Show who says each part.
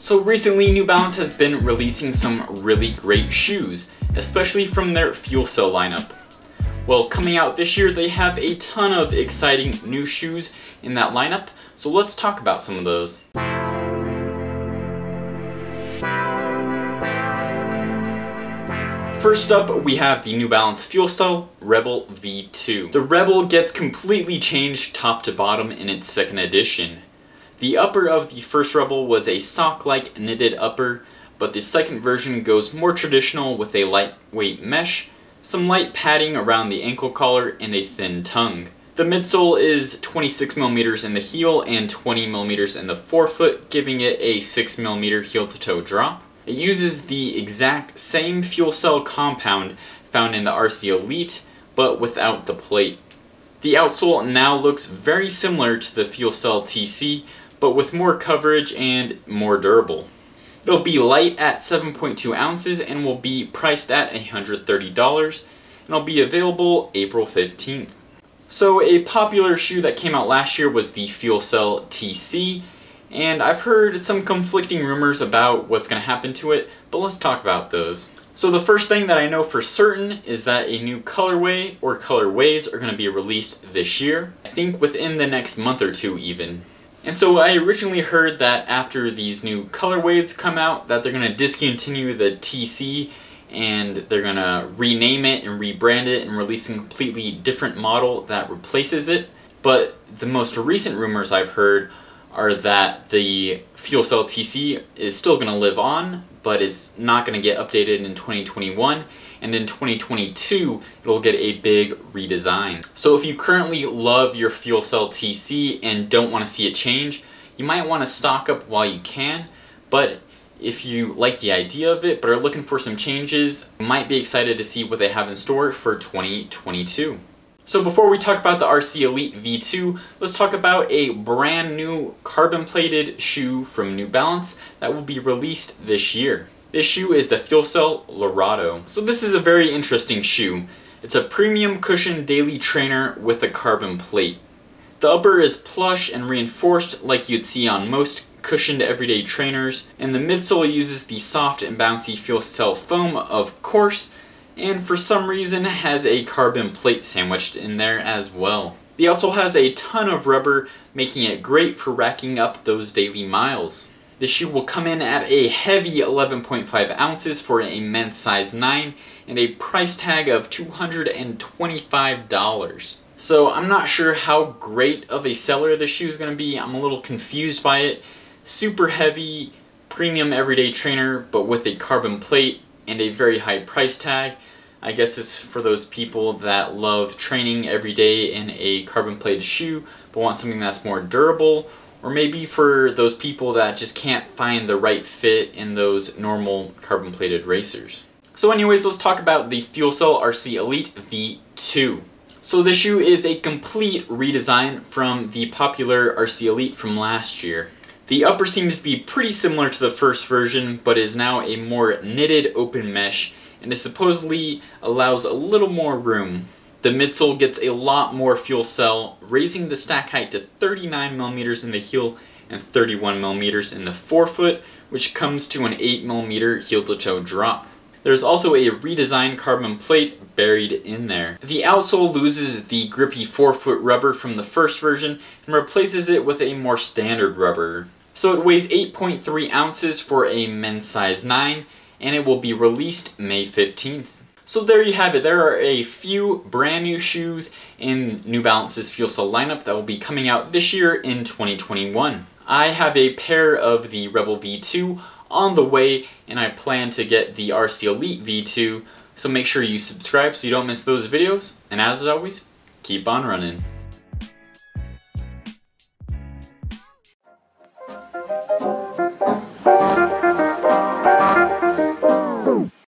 Speaker 1: So recently, New Balance has been releasing some really great shoes, especially from their FuelCell lineup. Well, coming out this year, they have a ton of exciting new shoes in that lineup, so let's talk about some of those. First up, we have the New Balance FuelCell Rebel V2. The Rebel gets completely changed top to bottom in its second edition. The upper of the first Rebel was a sock-like knitted upper, but the second version goes more traditional with a lightweight mesh, some light padding around the ankle collar, and a thin tongue. The midsole is 26mm in the heel and 20mm in the forefoot, giving it a 6mm heel-to-toe drop. It uses the exact same fuel cell compound found in the RC Elite, but without the plate. The outsole now looks very similar to the FuelCell TC, but with more coverage and more durable. It'll be light at 7.2 ounces and will be priced at $130, and it'll be available April 15th. So a popular shoe that came out last year was the FuelCell TC, and I've heard some conflicting rumors about what's going to happen to it, but let's talk about those. So the first thing that I know for certain is that a new colorway or colorways are going to be released this year, I think within the next month or two even. And so I originally heard that after these new colorways come out that they're going to discontinue the TC and they're going to rename it and rebrand it and release a completely different model that replaces it. But the most recent rumors I've heard are that the FuelCell TC is still going to live on, but it's not going to get updated in 2021, and in 2022 it'll get a big redesign. So if you currently love your FuelCell TC and don't want to see it change, you might want to stock up while you can, but if you like the idea of it but are looking for some changes, you might be excited to see what they have in store for 2022. So before we talk about the RC Elite V2, let's talk about a brand new carbon plated shoe from New Balance that will be released this year. This shoe is the FuelCell Lerato. So this is a very interesting shoe. It's a premium cushion daily trainer with a carbon plate. The upper is plush and reinforced like you'd see on most cushioned everyday trainers, and the midsole uses the soft and bouncy FuelCell foam, of course, and for some reason has a carbon plate sandwiched in there as well. The outsole has a ton of rubber, making it great for racking up those daily miles. This shoe will come in at a heavy 11.5 ounces for a men's size 9 and a price tag of $225. So I'm not sure how great of a seller this shoe is going to be. I'm a little confused by it. Super heavy, premium everyday trainer, but with a carbon plate and a very high price tag. I guess it's for those people that love training every day in a carbon plated shoe but want something that's more durable, or maybe for those people that just can't find the right fit in those normal carbon plated racers. So anyways, let's talk about the FuelCell RC Elite V2. So this shoe is a complete redesign from the popular RC Elite from last year. The upper seems to be pretty similar to the first version, but is now a more knitted open mesh, and it supposedly allows a little more room. The midsole gets a lot more fuel cell, raising the stack height to 39mm in the heel and 31mm in the forefoot, which comes to an 8mm heel-to-toe drop. There's also a redesigned carbon plate buried in there. The outsole loses the grippy forefoot rubber from the first version and replaces it with a more standard rubber. So it weighs 8.3 ounces for a men's size 9, and it will be released May 15th. So there you have it. There are a few brand new shoes in New Balance's FuelCell lineup that will be coming out this year in 2021. I have a pair of the Rebel V2 on the way, and I plan to get the RC Elite V2, so make sure you subscribe so you don't miss those videos, and as always, keep on running.